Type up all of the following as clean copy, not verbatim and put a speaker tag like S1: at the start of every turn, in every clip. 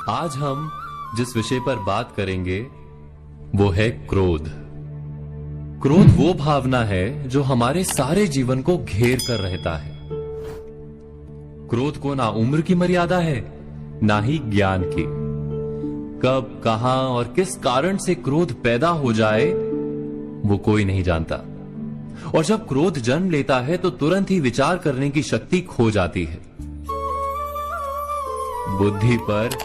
S1: आज हम जिस विषय पर बात करेंगे वो है क्रोध। क्रोध वो भावना है जो हमारे सारे जीवन को घेर कर रहता है। क्रोध को ना उम्र की मर्यादा है, ना ही ज्ञान की। कब, कहां और किस कारण से क्रोध पैदा हो जाए वो कोई नहीं जानता। और जब क्रोध जन्म लेता है तो तुरंत ही विचार करने की शक्ति खो जाती है। बुद्धि पर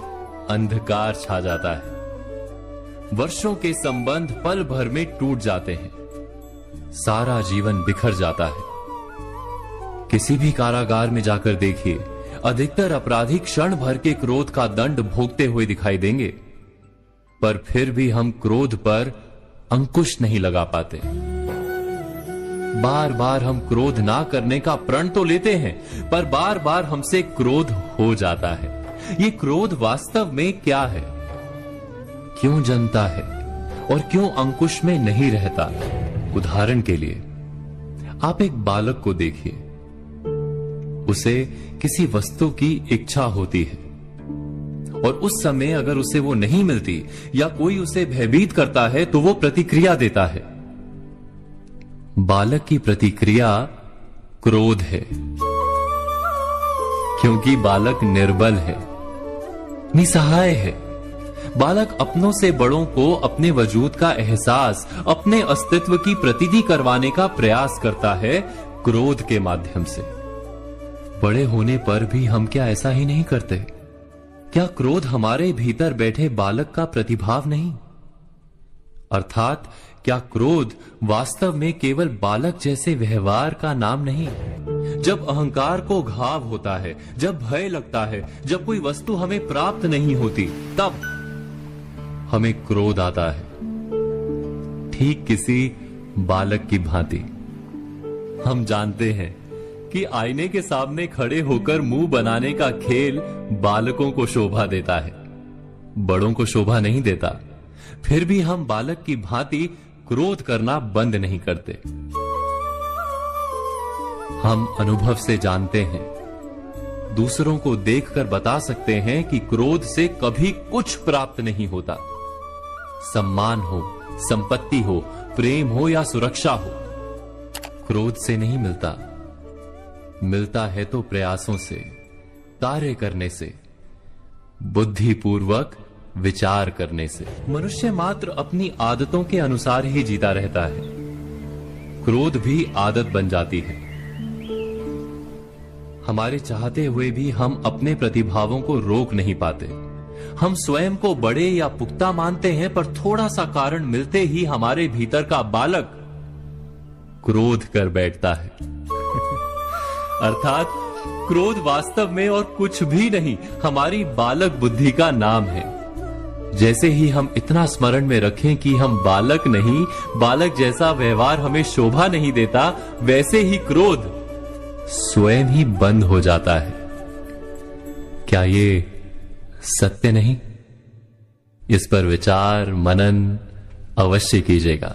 S1: अंधकार छा जाता है। वर्षों के संबंध पल भर में टूट जाते हैं। सारा जीवन बिखर जाता है। किसी भी कारागार में जाकर देखिए, अधिकतर अपराधी क्षण भर के क्रोध का दंड भोगते हुए दिखाई देंगे, पर फिर भी हम क्रोध पर अंकुश नहीं लगा पाते। बार बार हम क्रोध ना करने का प्रण तो लेते हैं, पर बार बार हमसे क्रोध हो जाता है। ये क्रोध वास्तव में क्या है, क्यों जन्मता है और क्यों अंकुश में नहीं रहता? उदाहरण के लिए आप एक बालक को देखिए। उसे किसी वस्तु की इच्छा होती है और उस समय अगर उसे वो नहीं मिलती या कोई उसे भयभीत करता है तो वो प्रतिक्रिया देता है। बालक की प्रतिक्रिया क्रोध है, क्योंकि बालक निर्बल है, निसहाय है। बालक अपनों से बड़ों को अपने वजूद का एहसास, अपने अस्तित्व की प्रतीति करवाने का प्रयास करता है क्रोध के माध्यम से। बड़े होने पर भी हम क्या ऐसा ही नहीं करते? क्या क्रोध हमारे भीतर बैठे बालक का प्रतिभाव नहीं? अर्थात क्या क्रोध वास्तव में केवल बालक जैसे व्यवहार का नाम नहीं? जब अहंकार को घाव होता है, जब भय लगता है, जब कोई वस्तु हमें प्राप्त नहीं होती, तब हमें क्रोध आता है, ठीक किसी बालक की भांति। हम जानते हैं कि आईने के सामने खड़े होकर मुंह बनाने का खेल बालकों को शोभा देता है, बड़ों को शोभा नहीं देता। फिर भी हम बालक की भांति क्रोध करना बंद नहीं करते। हम अनुभव से जानते हैं, दूसरों को देखकर बता सकते हैं कि क्रोध से कभी कुछ प्राप्त नहीं होता। सम्मान हो, संपत्ति हो, प्रेम हो या सुरक्षा हो, क्रोध से नहीं मिलता। मिलता है तो प्रयासों से, कार्य करने से, बुद्धिपूर्वक विचार करने से। मनुष्य मात्र अपनी आदतों के अनुसार ही जीता रहता है। क्रोध भी आदत बन जाती है। हमारे चाहते हुए भी हम अपने प्रतिभावों को रोक नहीं पाते। हम स्वयं को बड़े या पुख्ता मानते हैं, पर थोड़ा सा कारण मिलते ही हमारे भीतर का बालक क्रोध कर बैठता है। अर्थात क्रोध वास्तव में और कुछ भी नहीं, हमारी बालक बुद्धि का नाम है। जैसे ही हम इतना स्मरण में रखें कि हम बालक नहीं, बालक जैसा व्यवहार हमें शोभा नहीं देता, वैसे ही क्रोध स्वयं ही बंद हो जाता है। क्या ये सत्य नहीं? इस पर विचार मनन अवश्य कीजिएगा।